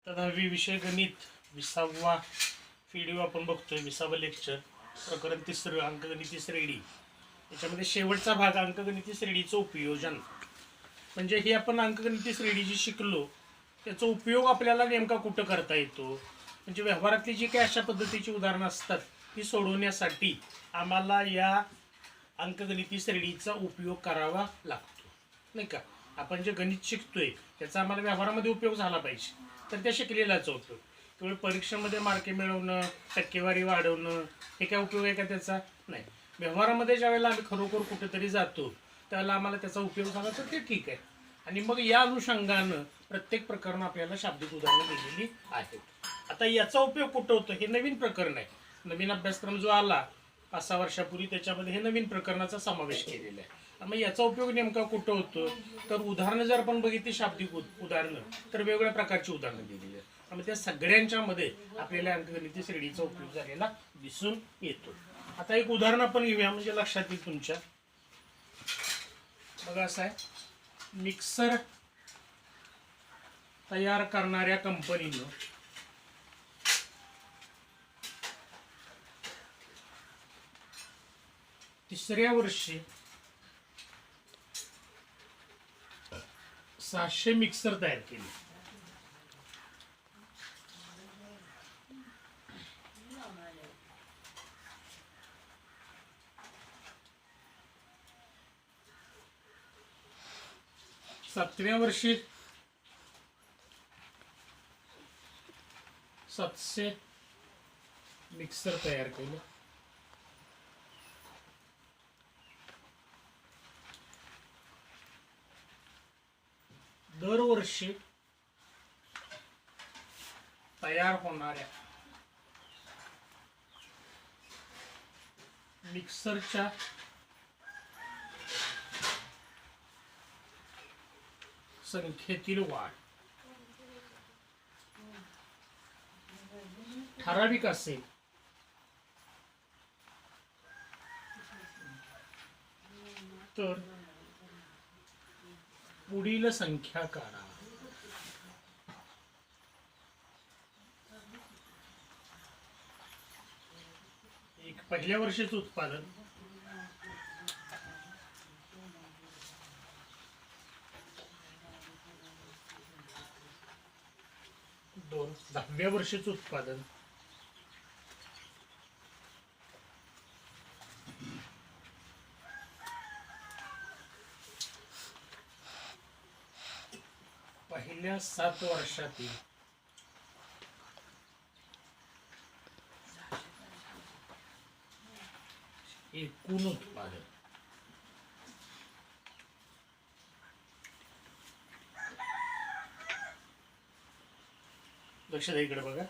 10वी विषय गणित 20वा व्हिडिओ आपण बघतोय. 20वा लेक्चर, प्रकरण 3 अंकगणिती श्रेणी. याच्यामध्ये शेवटचा भाग अंकगणिती श्रेणीचं उपयोजन. म्हणजे हे आपण अंकगणिती श्रेणी जी शिकलो त्याचा उपयोग आपल्याला नेमका कुठं करता येतो. म्हणजे व्यवहारातली जी काही अशा पद्धतीची उदाहरणं असतात ती सोडवण्यासाठी आम्हाला या अंकगणिती श्रेणीचा उपयोग करावा लागतो, नाही का. आपण जे गणित शिकतोय त्याचा आम्हाला व्यवहारामध्ये उपयोग झाला पाहिजे, तर त्या शिकलेलाचा उपयोग. केवळ परीक्षेमध्ये मार्के मिळवणं, टक्केवारी वाढवणं हे काय उपयोग आहे का त्याचा? नाही. व्यवहारामध्ये ज्यावेळेला आम्ही खरोखर कुठेतरी जातो त्यावेळेला आम्हाला त्याचा उपयोग झाला तर ते ठीक आहे. आणि मग या अनुषंगानं प्रत्येक प्रकरण आपल्याला शाब्दिक उदाहरणं दिलेली आहेत. आता याचा उपयोग कुठं होतो हे नवीन प्रकरण आहे. नवीन अभ्यासक्रम जो आला 5-6 वर्षापूर्वी त्याच्यामध्ये हे नवीन प्रकरणाचा समावेश केलेला आहे. मग याचा उपयोग नेमका कुठं होतो तर उदाहरणं जर आपण बघितली शाब्दिक उदाहरणं तर वेगवेगळ्या प्रकारची उदाहरणं दिलेली आहेत. त्यामुळे त्या सगळ्यांच्या मध्ये आपल्याला अंकगणिती श्रेणीचा उपयोग झालेला दिसून येतो. आता एक उदाहरण आपण घेऊया म्हणजे लक्षात येईल तुमच्या. बघा असं आहे, मिक्सर तयार करणाऱ्या कंपनीनं तिसऱ्या वर्षी 600 मिक्सर तयार केले. सातव्या वर्षी 700 मिक्सर तयार केले. दरवर्षी तयार होणाऱ्या मिक्सरच्या संख्येतील वाढ ठराविक असेल तर पुढील संख्या काढा. एक पहिल्या वर्षीचं उत्पादन, 2 10व्या वर्षीचं उत्पादन, 7 वर्षातील एकूण उत्पादन. लक्ष द्या इकडे बघा,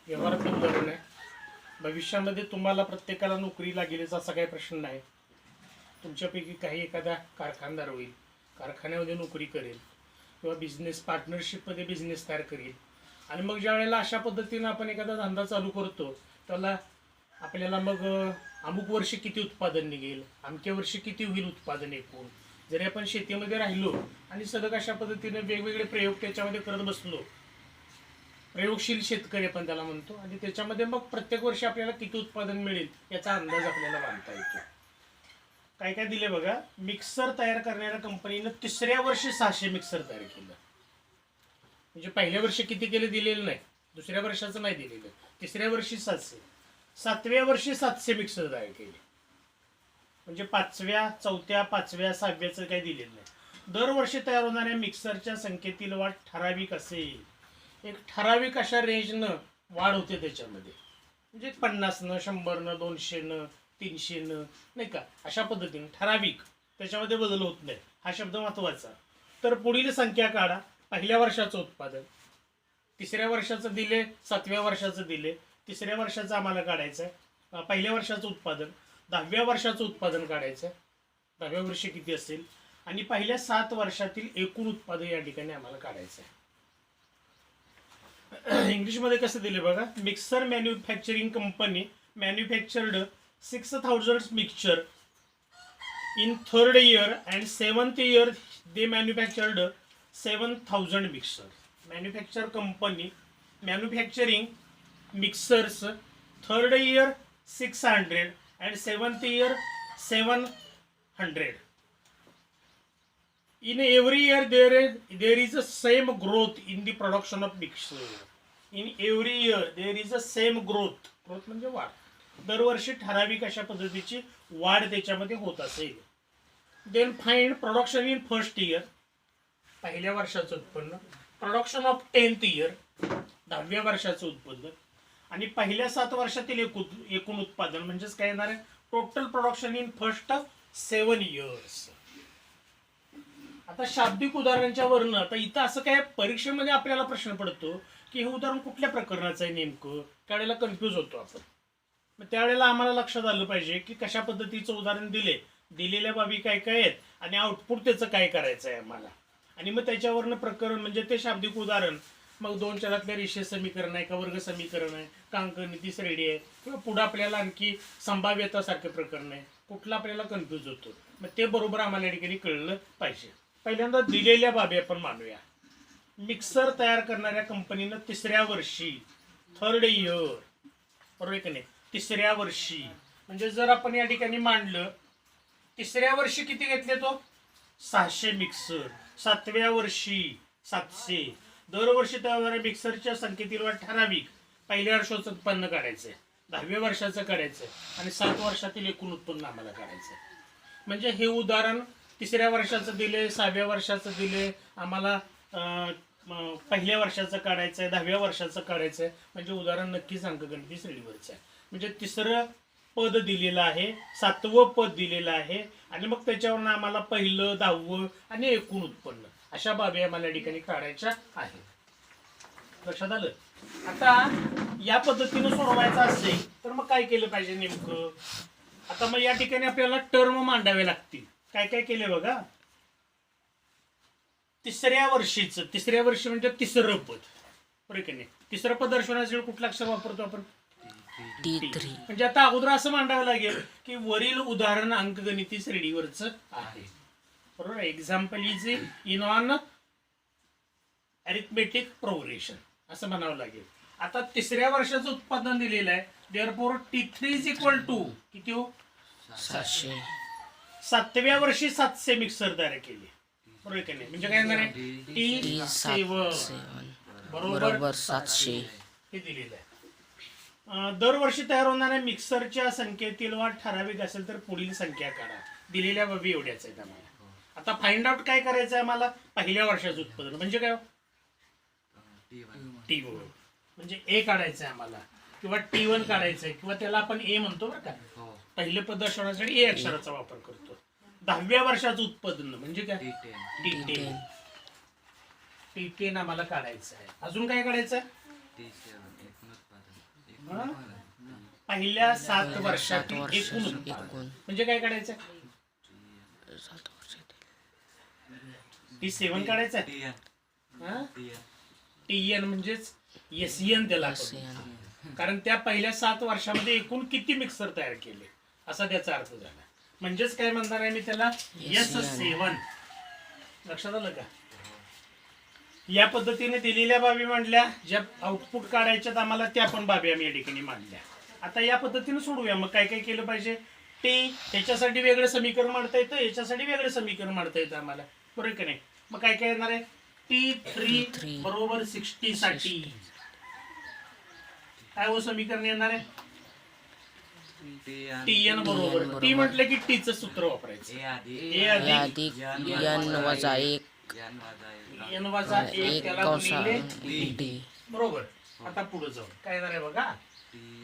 व्यवहारात उदाहरण आहे. भविष्यामध्ये तुम्हाला प्रत्येकाला नोकरी लागेलच असा काही प्रश्न नाही. तुमच्यापैकी काही एखादा कारखानदार होईल, कारखान्यामध्ये नोकरी करेल किंवा बिझनेस पार्टनरशिपमध्ये बिझनेस तयार करेल. आणि मग ज्या वेळेला अशा पद्धतीनं आपण एखादा धंदा चालू करतो त्याला आपल्याला मग अमुक वर्षी किती उत्पादन निघेल, अमक्या वर्षी किती होईल उत्पादन एकूण. जरी आपण शेतीमध्ये राहिलो आणि सलग अशा पद्धतीने वेगवेगळे प्रयोग त्याच्यामध्ये करत बसलो, प्रयोगशील शेतकरी आपण त्याला म्हणतो, आणि त्याच्यामध्ये मग प्रत्येक वर्षी आपल्याला किती उत्पादन मिळेल याचा अंदाज आपल्याला बांधता येतो. काय काय दिले बघा. मिक्सर तयार करणाऱ्या कंपनीनं तिसऱ्या वर्षी 600 मिक्सर तयार केलं. म्हणजे पहिल्या वर्षी किती केले दिलेलं नाही, दुसऱ्या वर्षाचं नाही दिलेलं, तिसऱ्या वर्षी 700. 7व्या वर्षी 700 मिक्सर तयार केले. म्हणजे 5व्या 4थ्या 5व्या 6व्याचं काही दिलेलं नाही. दरवर्षी तयार होणाऱ्या मिक्सरच्या संख्येतील वाढ ठराविक असेल. एक ठराविक अशा रेंजनं वाढ होते त्याच्यामध्ये. म्हणजे 50 100 200 300 नाही का, अशा पद्धतीने ठराविक, त्याच्यामध्ये बदल होत नाही. हा शब्द महत्वाचा. तर पुढील संख्या काढा. पहिल्या वर्षाचं उत्पादन, तिसऱ्या वर्षाचं दिले, 7व्या वर्षाचं दिले, तिसऱ्या वर्षाचं आम्हाला काढायचं आहे. पहिल्या वर्षाचं उत्पादन, 10व्या वर्षाचं उत्पादन काढायचं आहे, 10व्या वर्षी किती असेल, आणि पहिल्या 7 वर्षातील एकूण उत्पादन या ठिकाणी आम्हाला काढायचं आहे. इंग्लिशमध्ये कसं दिले बघा. Mixer manufacturing company manufactured 6,000 mixture in 3rd year and 7th year they manufactured 7,000 mixture. Manufacture company manufacturing mixers, third year 600 and seventh year 700. In every year there is a same growth in the production of mixer. In every year there is a same growth म्हणजे वाढ. दरवर्षी ठराविक अशा पद्धतीची वाढ त्याच्यामध्ये होत असेल. Then find production in first year, पहिल्या वर्षाचं उत्पन्न. प्रोडक्शन ऑफ 10th इयर, 10व्या वर्षाचं उत्पन्न. आणि पहिल्या 7 वर्षातील एकूण उत्पादन म्हणजेच काय येणार आहे, total production in first 7 years. आता शाब्दिक उदाहरणांच्या वर्ण, आता इथं असं काय परीक्षेमध्ये आपल्याला प्रश्न पडतो की हे उदाहरण कुठल्या प्रकरणाचं आहे नेमकं, त्यावेळेला कन्फ्यूज होतो आपण. मग त्यावेळेला आम्हाला लक्षात आलं पाहिजे की कशा पद्धतीचं उदाहरण दिलेल्या बाबी काय काय आहेत आणि आउटपुट त्याचं काय करायचं आहे आम्हाला. आणि मग त्याच्यावरनं प्रकरण म्हणजे ते शाब्दिक उदाहरण मग 2 चलातल्या रेषे समीकरण आहे का, वर्ग समीकरण आहे का, अंकगणिती श्रेणी आहे, किंवा पुढे आपल्याला आणखी संभाव्यता सारखे प्रकरण आहे, कुठलं आपल्याला कन्फ्यूज होतो. मग ते बरोबर आम्हाला या ठिकाणी कळलं पाहिजे. पहिल्यांदा दिलेल्या बाबी आपण मानूया. मिक्सर तयार करणाऱ्या कंपनीनं 3ऱ्या वर्षी, थर्ड इयर, बरोबर की नाही, 3ऱ्या वर्षी म्हणजे जर आपण या ठिकाणी मांडलं 3ऱ्या वर्षी किती घेतले तो 600 मिक्सर, 7व्या वर्षी 700. दरवर्षी त्या मिक्सरच्या संख्येतील वाढ ठराविक. पहिल्या वर्षाचं उत्पन्न काढायचंय, 10व्या वर्षाचं काढायचंय आणि 7 वर्षातील एकूण उत्पन्न आम्हाला काढायचंय. म्हणजे हे उदाहरण 3ऱ्या वर्षाचं दिले, 6व्या वर्षाचं दिले, आम्हाला पहिल्या वर्षाचं काढायचंय, 10व्या वर्षाचं काढायचंय. म्हणजे उदाहरण नक्कीच अंकगणिती श्रेणीवरचं आहे. म्हणजे 3रं पद दिलेलं आहे, 7वं पद दिलेलं आहे आणि मग त्याच्यावरून आम्हाला पहिलं, 10वं आणि एकूण उत्पन्न अशा बाबी आम्हाला या ठिकाणी काढायच्या आहेत. लक्षात आलं. आता या पद्धतीनं सोडवायचं असेल तर मग काय केलं पाहिजे नेमकं. आता मग या ठिकाणी आपल्याला टर्म मांडावे लागतील. काय काय केले बघा. 3ऱ्या वर्षीचं, 3ऱ्या वर्षी म्हणजे 3रं पद, बरोबर की नाही. 3रं पद दर्शवण्यासाठी कुठला अक्षर वापरतो आपण, T3. म्हणजे आता अगोदर असं मांडावं लागेल की वरील उदाहरण अंकगणिती श्रेणीवरचं आहे, बरोबर. Example is in on arithmetic progression असं म्हणावं लागेल. आता 3ऱ्या वर्षाचं उत्पादन दिलेलं आहे. Therefore T3 is equal to किती हो 700. 7व्या वर्षी 700 मिक्सर तयार केले, बरोबर की नाही. म्हणजे काय येणार आहे T7 बरोबर 700 हे दिलेलं आहे. दरवर्षी तयार होणाऱ्या मिक्सरच्या संख्येतील वाढ ठराविक असेल तर पुढील संख्या काढा. दिलेल्या बाबी एवढ्याच आहेत आम्हाला. आता फाइंड आउट काय करायचं आहे आम्हाला, पहिल्या वर्षाचं उत्पादन म्हणजे काय, T1 म्हणजे A काढायचं आहे आम्हाला, किंवा T1 काढायचं आहे, किंवा त्याला आपण A म्हणतो बरं का. पहिलं पद दर्शवण्यासाठी A अक्षराचा वापर करतो. 10व्या वर्षाचं उत्पादन म्हणजे काय T10 आम्हाला काढायचं आहे. अजून काय काढायचं आहे, पहिल्या 7 वर्षातील एकूण उत्पादन म्हणजे काय काढायचं, T7 काढायचं आहे. TN म्हणजेच SN त्याला, कारण त्या पहिल्या 7 वर्षामध्ये एकूण किती मिक्सर तयार केले असा त्याचा अर्थ झाला. म्हणजेच काय म्हणणार आहे मी त्याला S7. लक्षात आलं का. या पद्धतीने दिलेल्या बाबी मांडल्या, ज्या आउटपुट काढायच्यात आम्हाला त्या पण बाबी आम्ही या ठिकाणी मांडल्या. आता या पद्धतीने सोडूया. मग काय काय केलं पाहिजे, त्याच्यासाठी वेगळं समीकरण मांडता येतं, याच्यासाठी वेगळं समीकरण मांडता येतं आम्हाला, बरोबर की नाही. मग काय काय येणार आहे, T3 बरोबर 60 साठी काय हो समीकरण येणार आहे, TN बरोबर T म्हटलं की T चं सूत्र वापरायचं, A अधिक N वजा 1 त्याला गुणिले D, बरोबर. आता पुढे जाऊ काय येणार आहे बघा.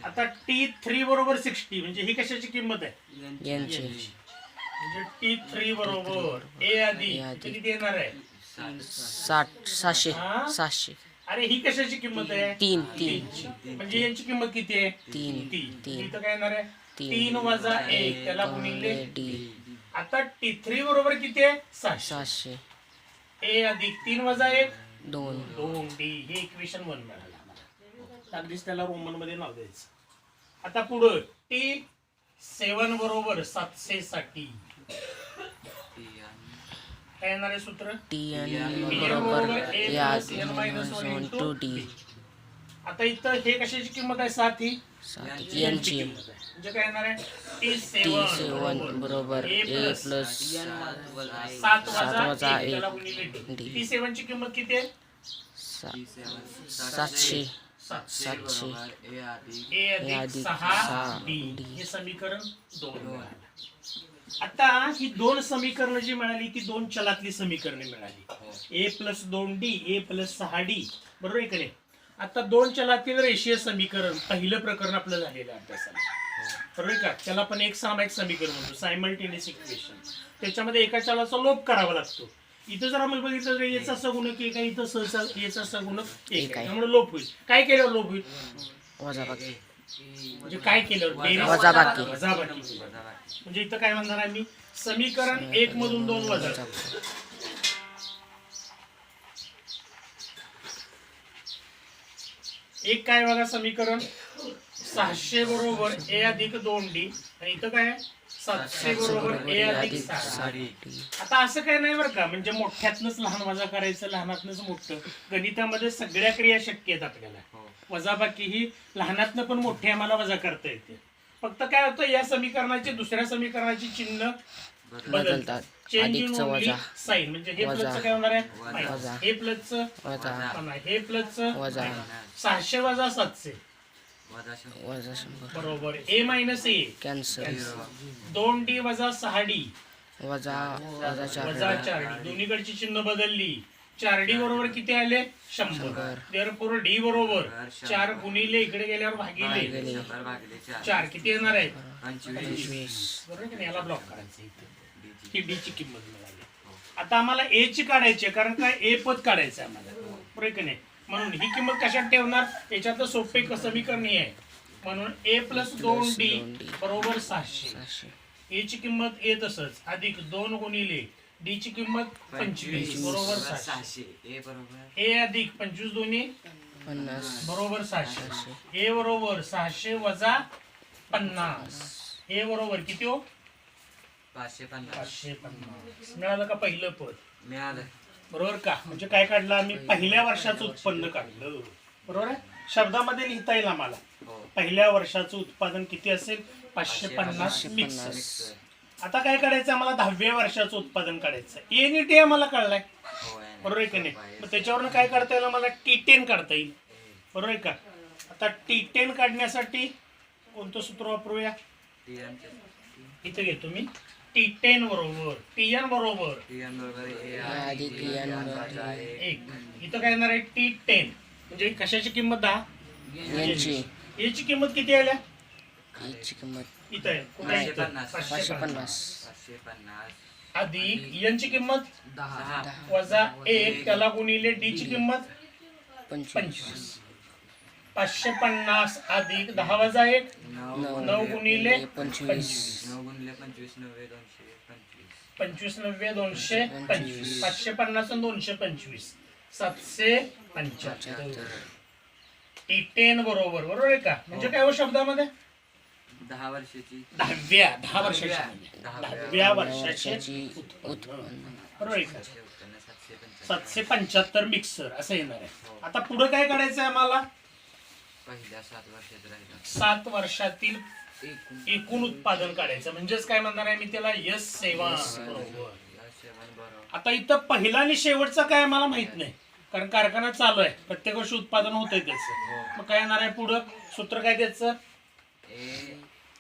आता T3 बरोबर 60 म्हणजे ही कशाची किंमत आहे, म्हणजे T3 बरोबर A अधिक किती येणार आहे 700. अरे ही कशाची किंमत आहे 3. म्हणजे यांची किंमत किती आहे 3. इथं काय येणार आहे 3 वजा 1 त्याला गुणिले D. आता T3 बरोबर किती आहे 700. A अधिक 3 वजा 1 2 D. हे इक्वेशन 1 मिळालं आम्हाला. अगदीच त्याला रोमन मध्ये नाव द्यायचं. आता पुढं T7 बरोबर 700 साठी काय येणार आहे सूत्र, TN बरोबर A + 1 × D. आता इथं हे कशाची किंमत आहे 7 ही सात यांची यांची किंमत आहे. म्हणजे काय येणार आहे T7 T7 बरोबर A A प्लस प्लस 7 सात वजा वजा 1 एक. त्याला गुणिले D. D. T7 ची किंमत किती आहे 700 700 700 A अधिक अधिक 6 सहा D D. हे समीकरण 2 मिळालं. आता ही दोन समीकरणं जी मिळाली ती दोन चलातली समीकरणे मिळाली. A plus 2D A plus 6D बरोबर आहे का नाही. आता दोन चलातील रेषीय समीकरण पहिलं प्रकरण आपलं झालेलं आहे अभ्यासाला बरोबर आहे का. त्याला पण एक सामायिक समीकरण म्हणतो सायमल्टेनियस इक्वेशन. त्याच्यामध्ये एका चलाचा लोप करावा लागतो. इथं जर आपण बघितलं तर याचा सगुणक एक आहे इथं सहसा याचा सगुणक एक आहे त्यामुळे लोप होईल. काय केल्यावर लोप होईल वजाबाकी म्हणजे काय केल्यावर बेरीज वजाबाकी. वजाबाकी. म्हणजे इथं काय म्हणणार आहे मी समीकरण 1 मधून 2 वजा एक काय बघा समीकरण 600 बरोबर A अधिक 2D आणि इथं काय आहे 700 बरोबर A अधिक 6D. आता असं काय नाही बरं का म्हणजे मोठ्यातनच लहान वजा करायचं लहानातनच मोठं. गणितामध्ये सगळ्या क्रिया शक्य आहेत आपल्याला. वजाबाकी ही लहानातनं पण मोठी आम्हाला वजा करता येते. फक्त काय होतं या समीकरणाचे दुसऱ्या समीकरणाची चिन्ह बदलतात. चेंज इन अधिकचं ओनली वजा. साइन म्हणजे हे वजा. प्लसचं काय होणार आहे वजा. हे प्लसचं वजा हे प्लसचं वजा 600 वजा 700 वजा 100 बरोबर A minus A cancel 2D वजा 6D वजा वजा वजा 4 4D दोन्हीकडची चिन्ह बदलली. 4D बरोबर किती आले 100. देअरफॉर D बरोबर 4 गुणिले इकडे गेल्यावर भागिले 4 किती येणार आहे 25 बरोबर की नाही. याला ब्लॉक करायचं इथे ही D ची किंमत मिळाली. आता आम्हाला A ची काढायची आहे कारण काय A पद काढायचं आहे आम्हाला बरोबर की नाही. म्हणून ही किंमत कशात ठेवणार याच्यात सोपे समीकरण हे आहे म्हणून A प्लस 2D बरोबर 700. 700 A ची किंमत A तसंच अधिक 2 गुणिले D ची किंमत 25 बरोबर 700. A अधिक 25 दोन्ही 50 बरोबर 700. A बरोबर 600 वजा 50. A बरोबर किती हो 550. मिळालं का पहिलं पद बरोबर का म्हणजे काय काढलं आम्ही पहिल्या वर्षाचं उत्पन्न काढलं बरोबर आहे. शब्दामध्ये लिहिता येईल आम्हाला पहिल्या वर्षाचं उत्पादन किती असेल 550 मिक्स. आता काय काढायचं आम्हाला 10व्या वर्षाचं उत्पादन काढायचं. ए आणि टी आम्हाला कळलाय बरोबर आहे का नाही. मग त्याच्यावरनं काय काढता येईल आम्हाला T10 काढता येईल बरोबर आहे का. आता T10 काढण्यासाठी कोणतं सूत्र वापरूया इथं घेतो मी T10 बरोबर TN बरोबर अधिक एक. इथं काय येणार आहे T10 म्हणजे कशाची किंमत 10 यांची याची किंमत किती आल्या याची किंमत इथं आहे कुठे आहे इथं? 550 अधिक यांची किंमत वजा 1 त्याला गुणिले D ची किंमत 25 550 अधिक 10 वजा 1 9 गुणिले 25 25 9 225 550 आणि 225 775. T10 बरोबर बरोबर आहे का म्हणजे काय हो शब्दामध्ये 10 वर्षाची 10व्या वर्षाचे उत्पन्न बरोबर आहे का 775 मिक्सर असं येणार आहे. आता पुढे काय करायचं आहे आम्हाला पहिल्या 7 वर्षात राहिला 7 वर्षातील एकूण उत्पादन काढायचं म्हणजेच काय म्हणणार आहे मी त्याला S7 बरोबर. आता इथं पहिला आणि शेवटचा काय आम्हाला माहित नाही कारण कारखाना चालू आहे प्रत्येक वर्षी उत्पादन होतंय त्याचं. मग काय येणार आहे पुढं सूत्र काय त्याचं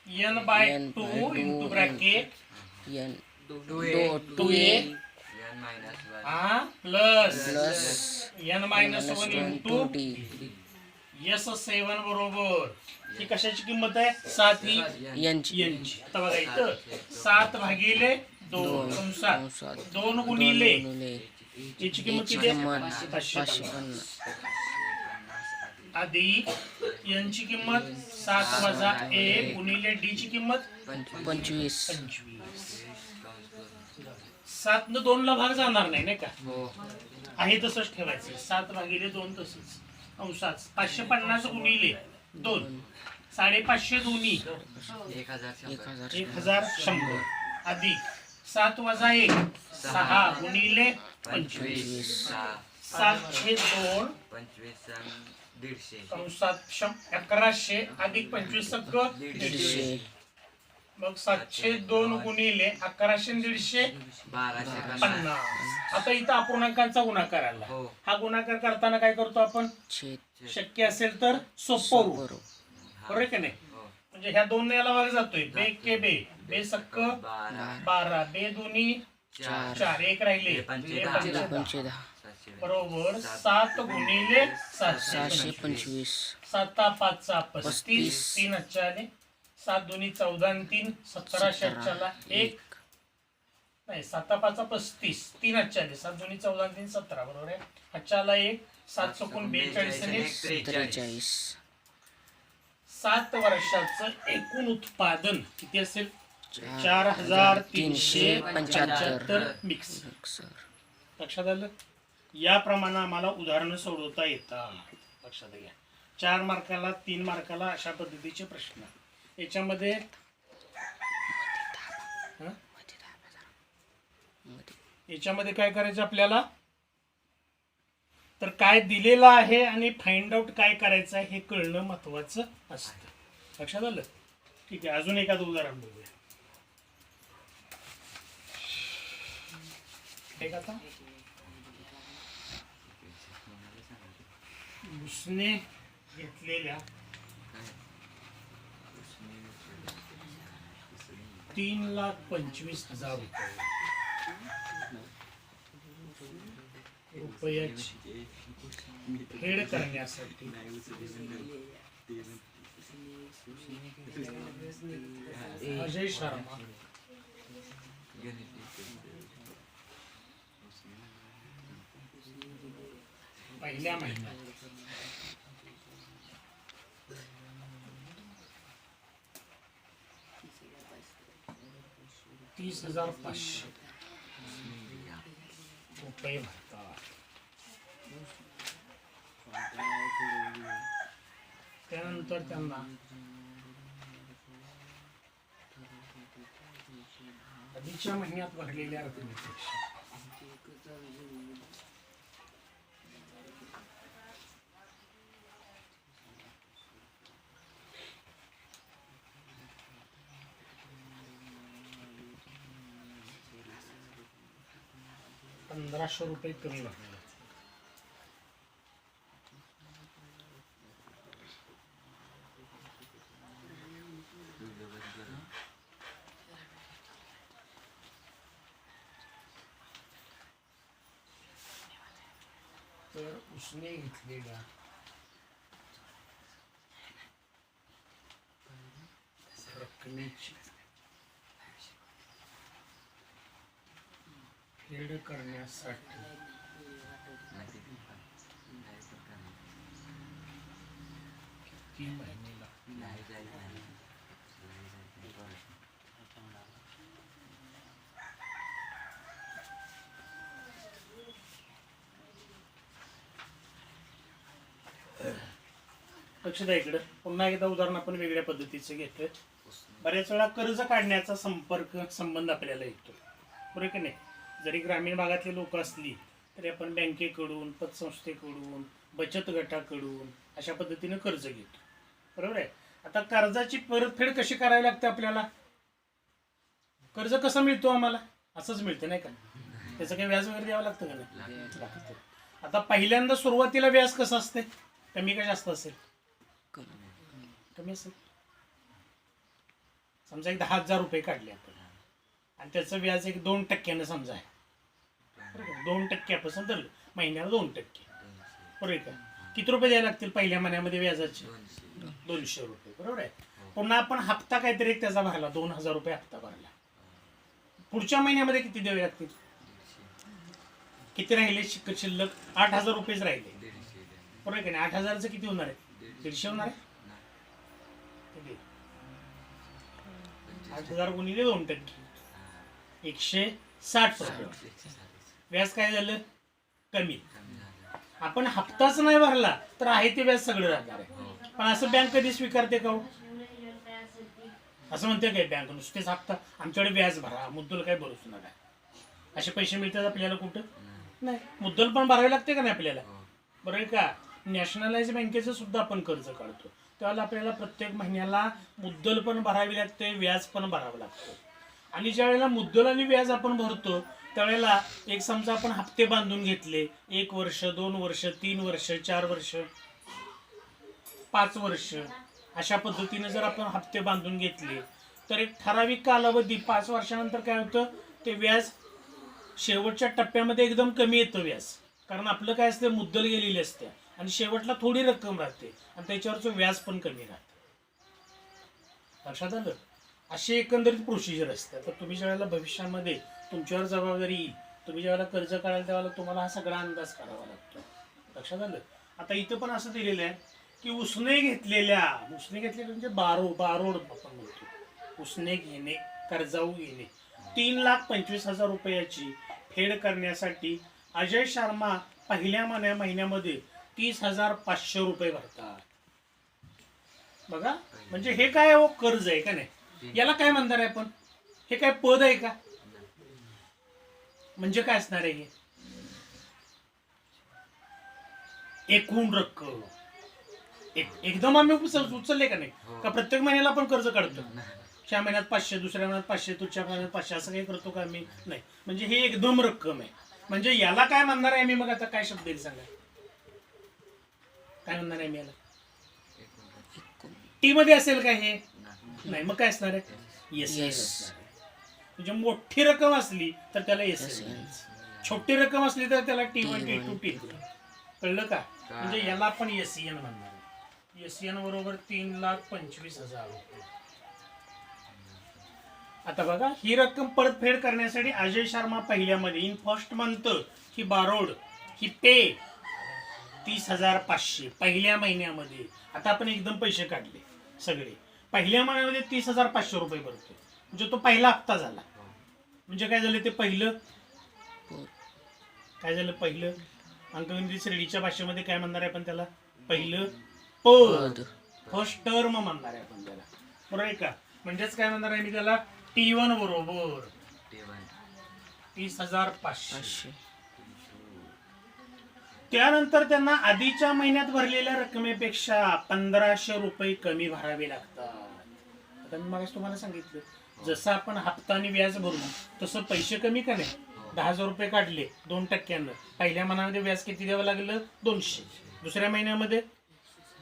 N/2 into bracket N 2A 2A plus N-1 into D S7 बरोबर. ही कशाची किंमत आहे 7 ही यांची यांची. आता बघा इथं 7 भागिले 2 2 गुणिले याची किंमत किती आहे 550 अधिक यांची किंमत 7 वजा 1 गुणिले D ची किंमत 25 7 न 2 ला भाग जाणार नाही का हो आहे तसंच ठेवायचं 7 भागिले 2 तसंच अंशात 550 गुणिले 2 550 दोन्ही 1100 अधिक 7 वजा 1 6 गुणिले 25 7 हे 2 दीडशे कंसात 1100 अधिक 25 सक्क दीडशे मग 702 गुणिले 1100 आणि 150 1250 आता इथं अपूर्णांकांचा गुणाकार आला. हो. हा गुणाकार करताना काय करतो आपण? छेद शक्य असेल तर सोपं रूप. बरोबर बरोबर आहे की नाही? हो. म्हणजे ह्या दोन याला भाग जातोय. बे के बे, बे सक्क 12, बे दोन्ही 4, एक राहिले पंचे बे दहा. पंचे दहा. पंचे दहा बरोबर 7 गुणिले 725 7 5 35 3 आले 7 दोन्ही 14 आणि 3 17 ला 1 नाही 7 5 35 3 आले 7 दोन्ही 14 आणि 3 17 बरोबर आहे. आजच्याला 1 7 चुकून 42 आणि 43 7 वर्षाचं एकूण उत्पादन किती असेल? 4375 मिक्स. मिक्सर लक्षात आलं? याप्रमाणे आम्हाला उदाहरणं सोडवता येतात. लक्षात घ्या. 4 मार्काला 3 मार्काला अशा पद्धतीचे प्रश्न. याच्यामध्ये याच्यामध्ये काय करायचं आपल्याला? तर काय दिलेलं आहे आणि फाइंड आउट काय करायचं आहे हे कळणं महत्वाचं असतं. लक्षात आलं? ठीक आहे. अजून एखादं उदाहरण बघूया. ठीक आता उसने घेतलेल्या 3,25,000 रुपयाची फेड करण्यासाठी अजय शर्मा पहिल्या महिन्यात 30,500 रुपये भरतात. त्यानंतर त्यांना आधीच्या महिन्यात भरलेल्या रकमेपेक्षा 1,500 रुपये कमी भरले. तर उसने घेतलेल्या रकमेची फेड करण्यासाठी किती महिने लागतील? लक्ष द्या इकडं. पुन्हा एकदा उदाहरण आपण वेगळ्या पद्धतीचं घेतोय. बऱ्याच वेळा कर्ज काढण्याचा संबंध आपल्याला येतो. बरोबर की नाही? जरी ग्रामीण भागातले लोक असली तरी आपण बँकेकडून, पतसंस्थेकडून, बचत गटाकडून अशा पद्धतीने कर्ज घेतो. बरोबर आहे. आता कर्जाची परतफेड कशी करावी लागते आपल्याला? कर्ज कसं मिळतो आम्हाला? असंच मिळतं नाही का? त्याचं काही व्याज वगैरे द्यावं लागतं का नाही? लागतं. आता पहिल्यांदा सुरुवातीला व्याज कसं असते? कमी का जास्त असेल? कमी असेल. समजा एक 10,000 रुपये काढले आपण आणि त्याचं व्याज एक 2% समजा आहे. 2% धरलं महिन्याला 2%. बरोबर का? किती रुपये द्यायला लागतील पहिल्या महिन्यामध्ये व्याजाचे? 200 रुपये. बरोबर आहे. पुन्हा आपण हप्ता काहीतरी एक त्याचा भरला, 2,000 रुपये हप्ता भरला. पुढच्या महिन्यामध्ये किती द्यावे लागतील? किती राहिले शिल्लक? 8,000 रुपयेच राहिले. बरोबर आहे का नाही? 8,000चं किती होणार आहे? 150 होणार आहे. 8,000 गुणिले 2%, 160 रुपये. व्याज काय झालं? कमी. आपण हप्ताच नाही भरला तर आहे ते व्याज सगळं राहणार आहे. पण असं बँक कधी स्वीकारते का? असं म्हणते काय बँक? नुसतेच हप्ता, आमच्याकडे व्याज भरा, मुद्दल काय भरूच नका. असे पैसे मिळतात आपल्याला कुठं? नाही. मुद्दल पण भरावे लागते का नाही आपल्याला? बरोबर का? नॅशनलाइज बँकेचं सुद्धा आपण कर्ज काढतो त्यावेळेला आपल्याला प्रत्येक महिन्याला मुद्दल पण भरावी लागते, व्याज पण भरावं लागतं. आणि ज्या वेळेला मुद्दल आणि व्याज आपण भरतो त्यावेळेला एक समजा आपण हप्ते बांधून घेतले, 1 वर्ष 2 वर्ष 3 वर्ष 4 वर्ष 5 वर्ष अशा पद्धतीने जर आपण हप्ते बांधून घेतले तर एक ठराविक कालावधी 5 वर्षानंतर काय होतं, ते व्याज शेवटच्या टप्प्यामध्ये एकदम कमी येतं व्याज. कारण आपलं काय असतं, मुद्दल गेलेली असते आणि शेवटला थोडी रक्कम राहते आणि त्याच्यावरचं व्याज पण कमी राहतं. लक्षात आलं? अशी एकंदरीत प्रोसिजर असते. तर तुम्ही ज्यावेळेला भविष्यामध्ये तुमच्यावर जबाबदारी येईल, तुम्ही ज्यावेळेला कर्ज काढाल त्यावेळेला तुम्हाला हा सगळा अंदाज करावा लागतो. लक्षात आलं? आता इथं पण असं दिलेलं आहे की उसने घेतलेल्या म्हणजे बारोड आपण म्हणतो, उसने घेणे, कर्जाऊ घेणे 3,25,000 रुपयाची फेड करण्यासाठी अजय शर्मा पहिल्या महिन्यामध्ये 30,500 रुपये भरतात. बघा, म्हणजे हे काय हो, कर्ज आहे का नाही? याला काय म्हणणार आहे आपण? हे काय पद आहे का? म्हणजे काय असणार आहे हे? एकूण रक्कम एकदम आम्ही उचलले का नाही? का प्रत्येक महिन्याला आपण कर्ज काढतो? ह्या महिन्यात 500, दुसऱ्या महिन्यात 500, तुझ्या महिन्यात 500 असं काही करतो का आम्ही? नाही. म्हणजे हे एकदम रक्कम आहे. म्हणजे याला काय म्हणणार आहे मी? मग आता काय शब्द येईल सांगा, काय म्हणणार आहे मी याला? टी मध्ये असेल का हे? नाही. मग काय असणार आहे? येस असणार आहे. म्हणजे मोठी रक्कम असली तर त्याला येस, छोटी रक्कम असली तर त्याला T1 T2 T3. कळलं का? म्हणजे याला आपण एसईएन म्हणणार आहे. एसईएन बरोबर 3,25,000 रुपये. आता बघा, ही रक्कम परतफेड करण्यासाठी अजय शर्मा पहिल्यामध्ये in first month he borrowed he pay 30,500 पहिल्या महिन्यामध्ये. आता आपण एकदम पैसे काढले सगळे, पहिल्या महिन्यामध्ये 30,500 रुपये भरतो. म्हणजे तो पहिला हप्ता झाला. म्हणजे काय झालं, ते पहिलं काय झालं, पहिलं अंकगणित श्रेणीच्या भाषेमध्ये काय म्हणणार आहे आपण त्याला? पहिलं पद, फर्स्ट टर्म म्हणणार आहे आपण त्याला. बरोबर आहे का? म्हणजेच काय म्हणणार आहे मी त्याला? T1 बरोबर 30,500. त्यानंतर त्यांना आधीच्या महिन्यात भरलेल्या रकमेपेक्षा 1,500 रुपये कमी भरावे लागतात. आता मी मागे तुम्हाला सांगितलं, जसं आपण हप्ता आणि व्याज भरू तसं पैसे कमी का नाही? 10,000 रुपये काढले 2%. पहिल्या महिन्यामध्ये व्याज किती द्यावं लागलं? 200. दुसऱ्या महिन्यामध्ये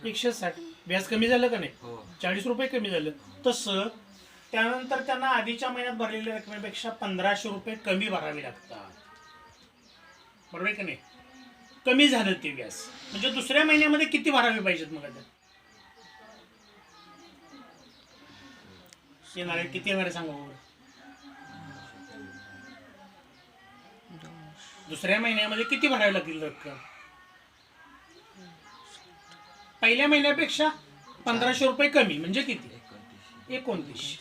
160. व्याज कमी झालं का नाही? 40 रुपये कमी झालं. तसं त्यानंतर त्यांना आधीच्या महिन्यात भरलेल्या रकमेपेक्षा 1,500 रुपये कमी भरावे लागतात. बरोबर आहे का नाही? कमी झालं ते व्याज. म्हणजे दुसऱ्या महिन्यामध्ये किती भरावे पाहिजेत मग? आता येणारे किती येणारे सांगा बरोबर? दुसऱ्या महिन्यामध्ये किती भरावी लागतील रक्कम? पहिल्या महिन्यापेक्षा 1,500 रुपये कमी म्हणजे किती? 29.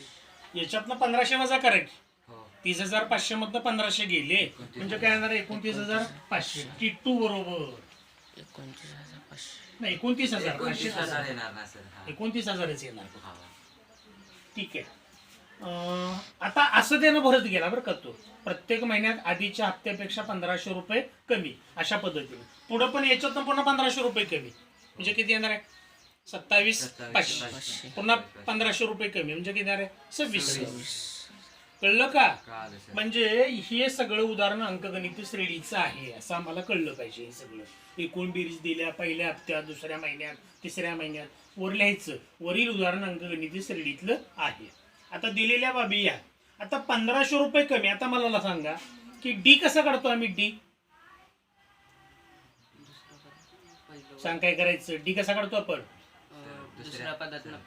याच्यातनं 1,500 वजा करायची. 30,500 मधनं 1,500 गेले म्हणजे काय येणार? 29,500. T2 बरोबर 29,500 नाही, 29,500 येणार ना सर? 29,000च येणार. ठीक आहे. आता असं त्यानं भरत गेला बरं का तो, प्रत्येक महिन्यात आधीच्या हप्त्यापेक्षा 1,500 रुपये कमी अशा पद्धतीने. पुढं पण याच्यातनं पुन्हा 1,500 रुपये कमी म्हणजे किती येणार आहे? 27,500. पुन्हा 1,500 रुपये कमी म्हणजे किती येणार आहे? 26,000. कळलं का? म्हणजे हे सगळं उदाहरण अंकगणित श्रेणीचं आहे असं आम्हाला कळलं पाहिजे. हे सगळं एकूण बेरीज दिल्या पहिल्या हप्त्यात, दुसऱ्या महिन्यात, तिसऱ्या महिन्यात वर लिहायचं. वरील उदाहरण अंकगणित श्रेणीतलं आहे. आता दिलेल्या बाबी या. आता 1,500 रुपये कमी. आता मला सांगा की डी कसा काढतो आम्ही? डी सांग, काय करायचं? डी कसा काढतो आपण? दुसऱ्या पदातनं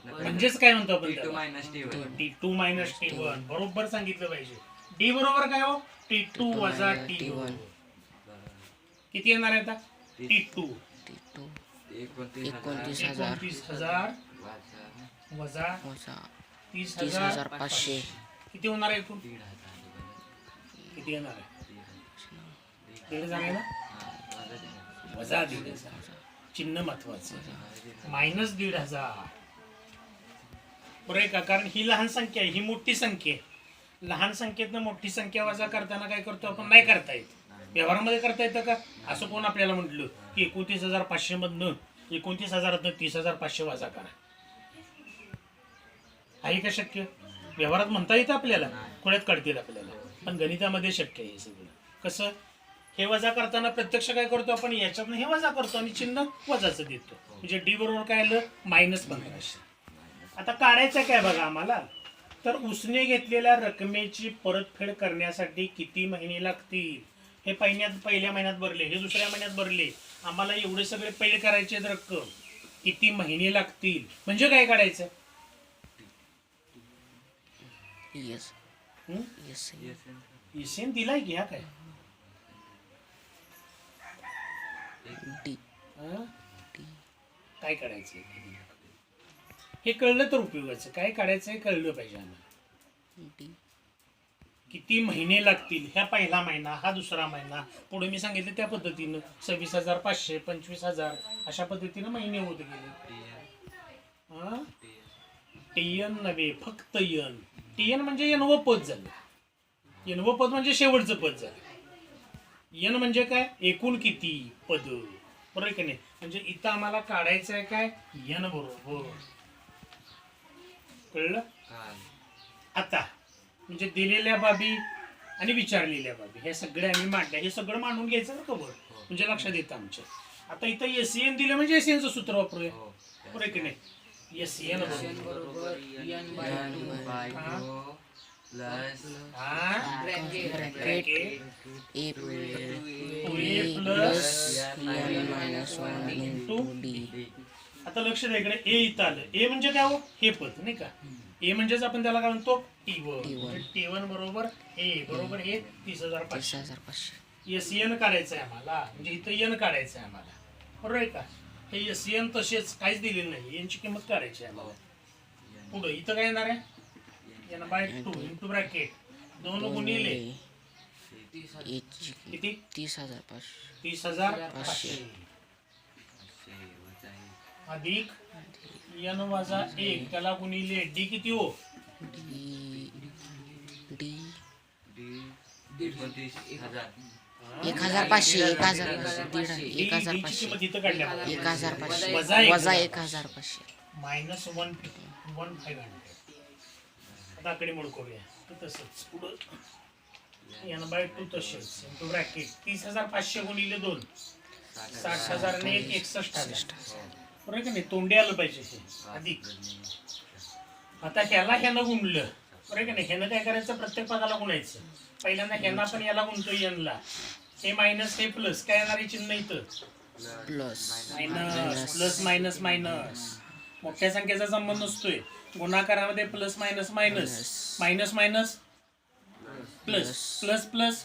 म्हणजेच काय म्हणतो आपण? T2 minus T1. T2 minus T1 बरोबर सांगितलं पाहिजे. डी बरोबर काय हो? T2 वजा T1. किती येणार आहे आता? T2 29,000 वजा 30,500 किती होणार आहे एकूण? किती येणार आहे? 1,500 आहे ना? वजा 1,500. चिन्ह महत्वाचं. -1,500 बरोबर आहे का? कारण ही लहान संख्या आहे, ही मोठी संख्या आहे. लहान संख्येतनं मोठी संख्या वजा करताना काय करतो आपण? नाही करता येत. व्यवहारामध्ये करता येतं का? असं कोण आपल्याला म्हटलं की 29,500 मधनं 29,000 30,500 वजा करा? आहे का शक्य? व्यवहारात म्हणता येतं आपल्याला, खोड्यात काढतील आपल्याला, पण गणितामध्ये शक्य आहे हे सगळं. कसं? हे वजा करताना प्रत्यक्ष काय करतो आपण, याच्यातनं हे वजा करतो आणि चिन्ह वजाचं देतो. म्हणजे डी बरोबर काय आलं, -1500. आता काढायचं काय बघा आम्हाला, तर उसने घेतलेल्या रकमेची परतफेड करण्यासाठी किती महिने लागतील? हे पहिल्या महिन्यात भरले, हे दुसऱ्या महिन्यात भरले, आम्हाला एवढे सगळे पेड करायचे आहेत रक्कम, किती महिने लागतील? म्हणजे काय काढायचं? यस हं? यस इसेन दिलाय की हा काय? डी हं? डी काय काढायचंय? हे कळलं तर उपयोगाचं. काय काढायचंय कळलं पाहिजे आम्हाला. डी किती महिने लागतील? ह्या पहिला महिना, हा दुसरा महिना, पुढे मी सांगितलं त्या पद्धतीनं 26,500 25,000 अशा पद्धतीनं महिने होत गेले. हं? टीएन नव्हे, फक्त यन. टीएन म्हणजे यन व पद झालं. यन व पद म्हणजे शेवटचं पद झालं. यन म्हणजे काय? एकूण किती पद, बरोबर की नाही? म्हणजे इथं आम्हाला काढायचं आहे काय, यन बरोबर. कळलं? आता म्हणजे दिलेल्या बाबी आणि विचारलेल्या बाबी ह्या सगळ्या आम्ही मांडल्या. हे सगळं मांडून घ्यायचं ना कवर, म्हणजे लक्षात येतं आमच्या. आता इथं एसएन दिलं म्हणजे एसएनचं सूत्र वापरूया, बरोबर की नाही? एसएन बरोबर bracket A plus N minus 1 into D. आता लक्ष द्या इकडे, ए इथं आलं. ए म्हणजे काय हो, हे पद नाही का? ए म्हणजेच आपण त्याला काय म्हणतो, T1. T1 बरोबर ए बरोबर हे 30,500. 30,500 एसएन काढायचं आहे आम्हाला, म्हणजे इथं एन काढायचं आहे आम्हाला, बरोबर आहे का? हे एसएन तसेच काहीच दिलेलं नाही, यांची किंमत काढायची आहे आम्हाला. पुढं इथं काय येणार आहे, n/2 इंटू ब्रॅकेट 2 गुणिले किती, 30,500 30,500 अधिक n वजा 1 त्याला गुणिले डी किती हो, डी डी 29,000. 1,500 डी ची किंमत इथं काढल्या बघा. 1,500 वजा एक. वजा 1,500 -1,500. आता आकडे मोड करूया. तर तसंच पुढं n/2 तसेच इंटू ब्रॅकेट 30,500 गुणिले 2 60,000 ने 1 61,000, बरोबर की नाही? तोंडी आलं पाहिजे हे अधिक. आता ह्यानं गुणलं, बरोबर की नाही? ह्यानं काय करायचं, प्रत्येक पदाला गुणायचं. पहिल्यांदा ह्यानं आपण याला गुणतो यनला, हे मायनस हे प्लस, काय येणार आहे चिन्ह इथं, plus minus. Plus minus minus, मोठ्या संख्येचा संबंध नसतोय. गुणाकारामध्ये plus minus minus, minus minus plus, plus plus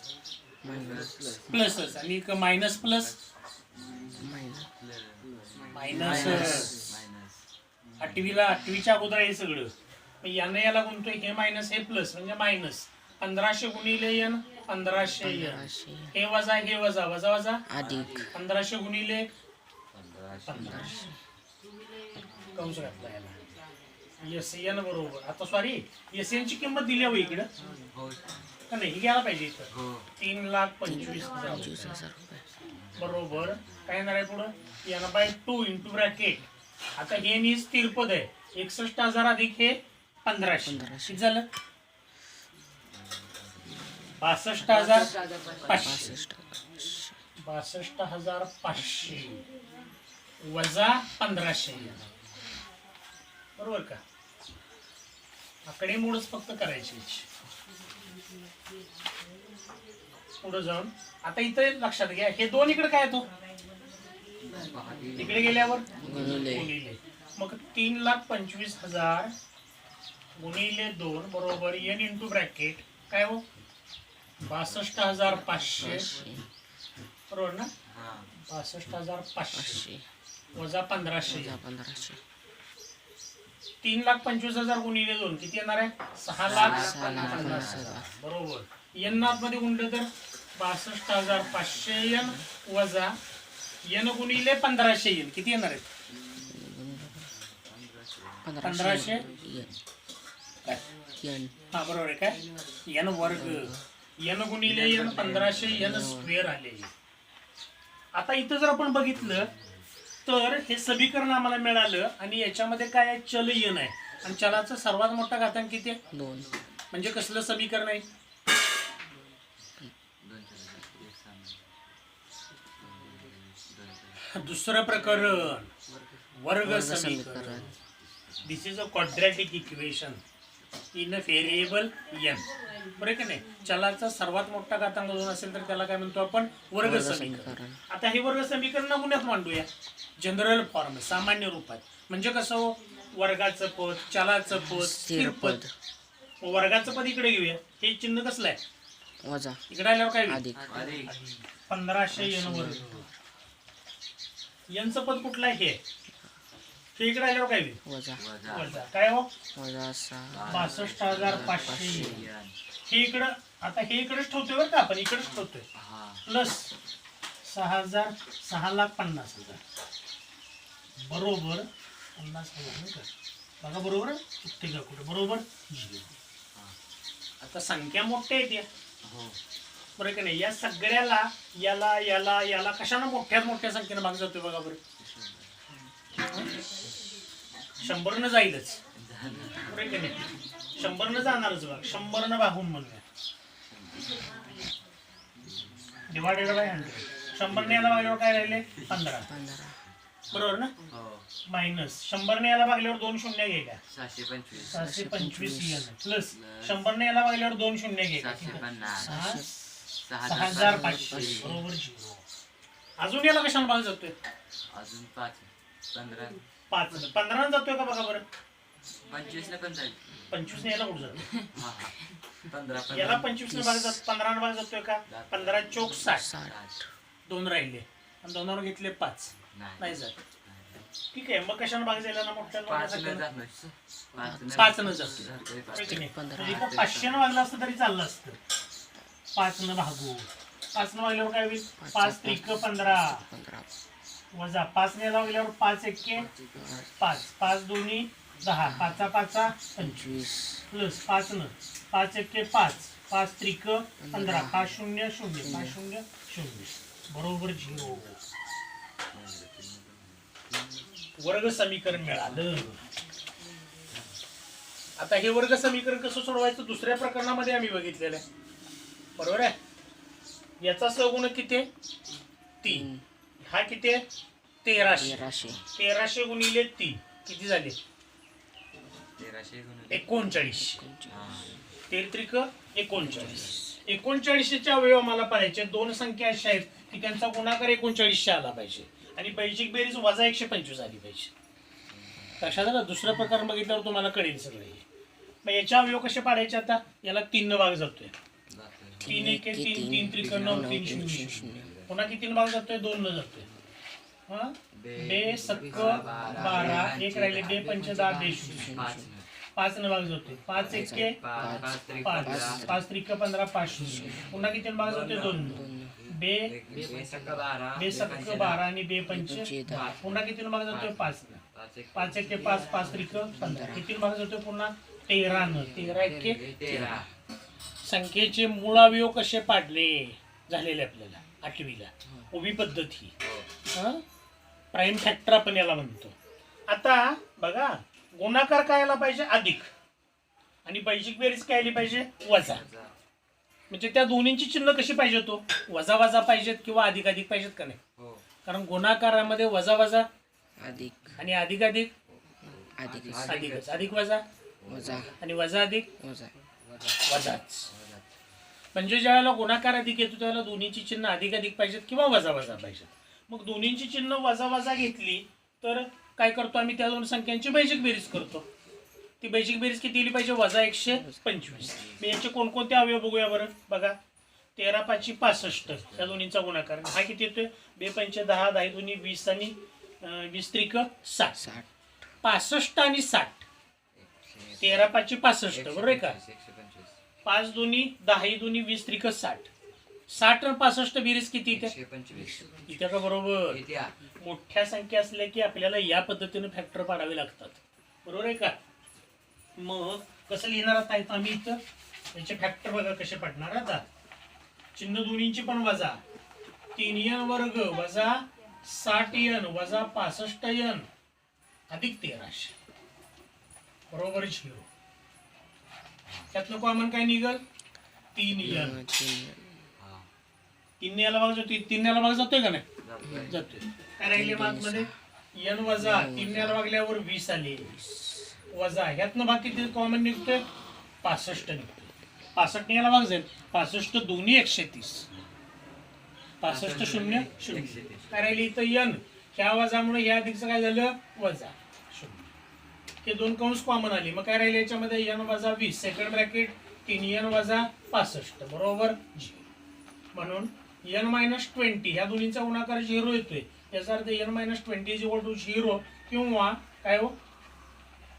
प्लसच, आणि मायनस प्लस मायनस. आठवीच्या अगोदर हे सगळं. यानं याला गुणतोय, हे मायनस हे प्लस म्हणजे मायनस. 1,500 गुणिले n 1,500 n, हे वजा हे वजा, वजा वजा अधिक 1,500 गुणिले 1,500 कंस घातला याला. एसएन बरोबर, आता सॉरी एसएन ची किंमत दिली हो इकडं का नाही, ही घ्यायला पाहिजे इथं. 3,25,000 रुपये बरोबर. काय येणार आहे पुढं, n/2 इंटू ब्रॅकेट. आता हे नी स्थिर पद आहे, 61,000 अधिक हे 1,500 किती झालं, 62,500. 62,500 वजा 1,500, बरोबर का? आकडे मोडच फक्त करायचे. पुढे जाऊन आता इथे लक्षात घ्या, हे दोन इकडे काय येतो, इकडे गेल्यावर गुणिले. मग 3,25,000 गुणिले 2 बरोबर n इंटू ब्रॅकेट काय हो, 62,500 बरोबर ना? 62,500 वजा 1,500. 3,25,000 गुणिले 2 किती येणार आहे, 6,50,000 बरोबर. n मध्ये गुणलं तर 62,500 n वजा n गुणिले 1,500 n किती येणार आहे, 1,500 एन हा बरोबर आहे काय, n वर्ग n गुणिले n 1500 n स्क्वेअर आले. आता इथं जर आपण बघितलं तर हे समीकरण आम्हाला मिळालं आणि याच्यामध्ये काय आहे, चल n आहे आणि चलाचा सर्वात मोठा घातांक किती आहे, 2. म्हणजे कसलं समीकरण आहे, दुसरं प्रकरण वर्ग समीकरण. This is a quadratic equation in a variable n. बरोबर की नाही. चलाचा सर्वात मोठा घातांक 2 असेल तर त्याला काय म्हणतो आपण, वर्ग समीकरण. आता हे वर्ग समीकरण नमुन्यात मांडूया जनरल फॉर्म, सामान्य रूपात. म्हणजे कसं हो, वर्गाचं पद, चलाचं पद, स्थिर पद. वर्गाचं पद इकडे घेऊया, हे चिन्ह कसलं आहे, वजा इकडे आल्यावर काय होईल? अधिक 1500 n वर्ग. n चं पद कुठलं आहे, हे इकडे आल्यावर काय होईल, वजा वजा काय हो, वजा 6 62,500. हे इकडं, आता हे इकडेच ठेवतोय बरं का आपण, इकडेच ठेवतोय, प्लस 6,50,000 बरोबर 50,000 नाही का, बघा बरोबर चुकते का कुठे, बरोबर. आता संख्या मोठ्या आहेत या, बरं का नाही. या सगळ्याला याला याला याला कशानं मोठ्यात मोठ्या संख्येनं भाग जातोय बघा बरं, 100 जाईलच, बरं का नाही. 100 जाणारच बघ, 100 भागून म्हणूया, डिवायडेड बाय 100. 100 याला भागल्यावर काय राहिले, 15, बरोबर ना. मायनस 100 याला भागल्यावर 2 शून्य घे का, 725 n प्लस 100 याला भागल्यावर 2 शून्य घे का, 6,500 बरोबर 0. अजून याला कशाला भाग जातोय, अजून 5 15 जातोय का बघा बरं, 25 पण जाईल, 25 याला कुठं जातोय, 15 याला 25 भाग जात, 15 भाग जातोय का, 15 चौक 60, 2 राहिले आणि 2वर घेतले 5, नाही जात. ठीक आहे, मग कशाने भाग जायला ना, मोठ्या 5 न जातोय, 500 न भागलं असतं तरी चाललं असतं. 5 न भागू, 5 न भागल्यावर काय होईल, 5 त्रिक 15 वजा 5 ने भागल्यावर 5 एके 5, 5 दोन्ही 10, 5 5 25 प्लस 5 न 5 एके 5, 5 त्रिक 15, 5 0 0, 5 0 0 बरोबर 0. वर्ग समीकरण मिळालं. आता हे वर्ग समीकरण कसं सोडवायचं दुसऱ्या प्रकरणामध्ये आम्ही बघितलेलं आहे, बरोबर आहे. याचा सहगुणक किती आहे, 3. हा किती आहे, 1300. 1300 गुणिले 3 किती झाले, 39. 13 त्रिक 39. 39चे अवयव आम्हाला पाहायचे. 2 संख्या अशा आहेत की त्यांचा गुणाकार 39 आला पाहिजे आणि बैजिक बेरीज वजा 125 आली पाहिजे. लक्षात आलं. दुसरं प्रकार बघितल्यावर तुम्हाला कळेल सगळं हे. मग याच्या अवयव कसे पाडायचे, आता याला 3 न भाग जातोय, 3 1 3 3 त्रिक 9 3 0 0. पुन्हा किती भाग जातोय, 2 न जातोय. हा बे सक्क 12 एक राहिले, बे पंच 10 बे 0 5 न भाग जातोय, 5 1 5 5 त्रिक 15 5 0. पुन्हा किती भाग जातोय, 2 बे सक्क 12 आणि बे पंच 10. पुन्हा किती भाग जातोय, 5 न 5 1 5 5 त्रिक 15. किती भाग जातोय, पुन्हा 13 न 13 1 13. संख्येचे मूळ अवयव कसे पाडले झालेले आपल्याला 8वीला, उभी पद्धत ही. प्राईम फॅक्टर आपण याला म्हणतो. आता बघा, गुणाकार काय आला पाहिजे, अधिक, आणि बैजिक बेरीज काय आली पाहिजे, वजा. म्हणजे त्या दोन्हींची चिन्ह कशी पाहिजे, तो वजा वजा पाहिजेत किंवा अधिक अधिक पाहिजेत का नाही. कारण गुणाकारामध्ये वजा वजा अधिक आणि अधिक अधिक अधिक अधिकच, अधिक वजा वजा आणि वजा अधिक वजा वजाच. म्हणजे ज्यावेळेला गुणाकार अधिक येतो त्यावेळेला दोन्हीची चिन्ह अधिक अधिक पाहिजेत किंवा वजा वजा पाहिजेत. मग दोन्हींची चिन्ह वजा वजा घेतली तर काय करतो आम्ही, त्या 2 संख्यांची बैजिक बेरीज करतो. ती बैजिक बेरीज किती येईल पाहिजे, वजा 125. मी याचे कोणकोणते अवयव बघूया बरं. बघा, 13 5 65 या दोन्हींचा गुणाकार. हा किती येतोय, बे पंच 10 10 दोन्ही 20 आणि 20 त्रिक 60. 65 आणि 60, 13 5 65 बरोबर आहे का. 5 दोन्ही 10 दोन्ही 20 त्रिक 60. 60 आणि 65 बेरीज किती येते, इथे का बरोबर. मोठ्या संख्या असल्या की आपल्याला या पद्धतीने फॅक्टर पाडावे लागतात, बरोबर आहे का. मग कसं लिहिणार आता आम्ही इथं याचे फॅक्टर बघा कसे पडणार. आता चिन्ह दोन्हींची पण वजा 3n वर्ग वजा 60n वजा 65n अधिक 1300 बरोबर 0. त्यातनं कॉमन काय निघल 3n. 3 याला भाग जातोय 3 याला भाग जातोय का नाही जातोय. काय राहिले मार्कमध्ये n वजा 3 याला भागल्यावर 20 आले वजा ह्यातनं भाग किती कॉमन निघतोय 65 निघतोय. 65 याला भाग जाईल 65 दोन्ही 130 65 0 0 काय राहिले इथं n ह्या वजामुळे ह्या अधिकचं काय झालं वजा 0. हे दोन कंस कॉमन आले मग काय राहिले याच्यामध्ये n वजा 20 सेकंड ब्रॅकेट 3n वजा 65 बरोबर 0. म्हणून n - 20 ह्या दोन्हींचा गुणाकार 0 येतोय. याचा अर्थ n - 20 = 0 किंवा काय हो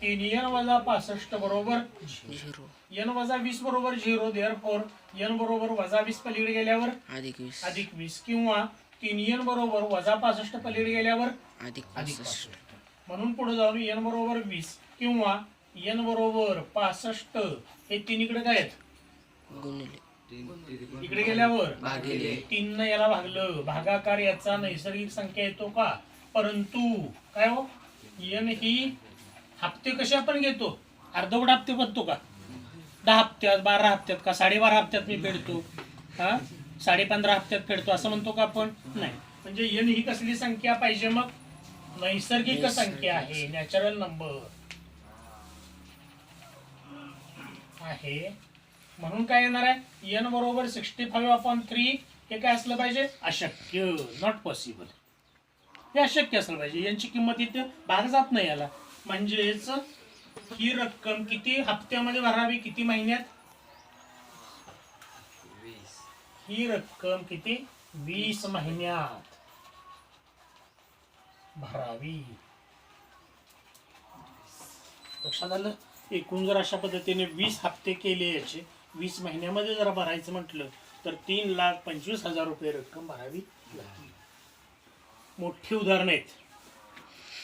3n वजा 65 बरोबर 0. n वजा 20 बरोबर 0. देअरफॉर n बरोबर वजा 20 पलीकडे गेल्यावर अधिक 20 किंवा 3n बरोबर वजा 65 पलीकडे गेल्यावर अधिक 65. म्हणून पुढे जाऊन n बरोबर 20 किंवा n बरोबर 65 हे तीन इकडे काय आहेत इकडे गेल्यावर 3 न याला भागलं भागाकार याचा नैसर्गिक संख्या येतो का परंतु काय हो n ही हप्ते कशा आपण घेतो अर्धवट हप्ते बनतो का 10 हप्त्यात 12 हप्त्यात का 12.5 हप्त्यात मी फेडतो 15.5 हप्त्यात फेडतो असं म्हणतो का आपण नाही. म्हणजे n ही कसली संख्या पाहिजे मग नैसर्गिक संख्या आहे नॅचरल नंबर आहे. म्हणून काय येणार आहे n बरोबर 65/3 हे काय असलं पाहिजे अशक्य नॉट पॉसिबल. हे अशक्य असलं पाहिजे यांची किंमत इथे भाग जात नाही याला. म्हणजेच ही रक्कम किती हप्त्यामध्ये भरावी किती महिन्यात ही रक्कम किती 20 महिन्यात भरावी. लक्षात आलं. एकूण जर अशा पद्धतीने 20 हप्ते केले याचे 20 महिन्यामध्ये जर भरायचं म्हटलं तर 3,25,000 रुपये रक्कम भरावी लागली. मोठी उदाहरणं आहेत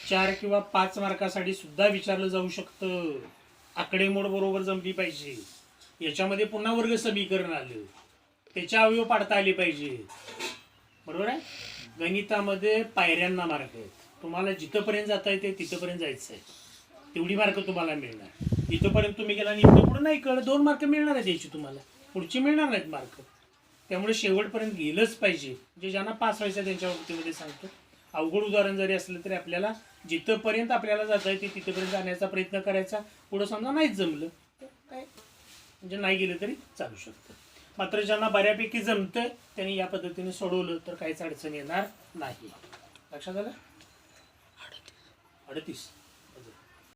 4 किंवा 5 मार्कासाठी सुद्धा विचारलं जाऊ शकतं. आकडेमोड बरोबर जमली पाहिजे. याच्यामध्ये पुन्हा वर्ग समीकरण आलं त्याच्या अवयव पाडता आले पाहिजे बरोबर आहे. गणितामध्ये पायऱ्यांना मार्क आहेत. तुम्हाला जिथपर्यंत जाता येते तिथपर्यंत जायचं आहे तेवढी मार्क तुम्हाला मिळणार. इथंपर्यंत तुम्ही गेला आणि इथं पुढे नाही कळलं 2 मार्क मिळणार आहेत याची तुम्हाला पुढची मिळणार नाहीत मार्क. त्यामुळे शेवटपर्यंत गेलंच पाहिजे. म्हणजे ज्यांना पास व्हायचं त्यांच्या बाबतीमध्ये सांगतो. अवघड उदाहरण जरी असलं तरी आपल्याला जिथंपर्यंत आपल्याला जाता येते तिथपर्यंत जाण्याचा प्रयत्न करायचा. पुढं समजा नाहीच जमलं तर काय म्हणजे नाही गेलं तरी चालू शकतं. मात्र ज्यांना बऱ्यापैकी जमतं त्यांनी या पद्धतीने सोडवलं तर काहीच अडचण येणार नाही. लक्षात आलं. 38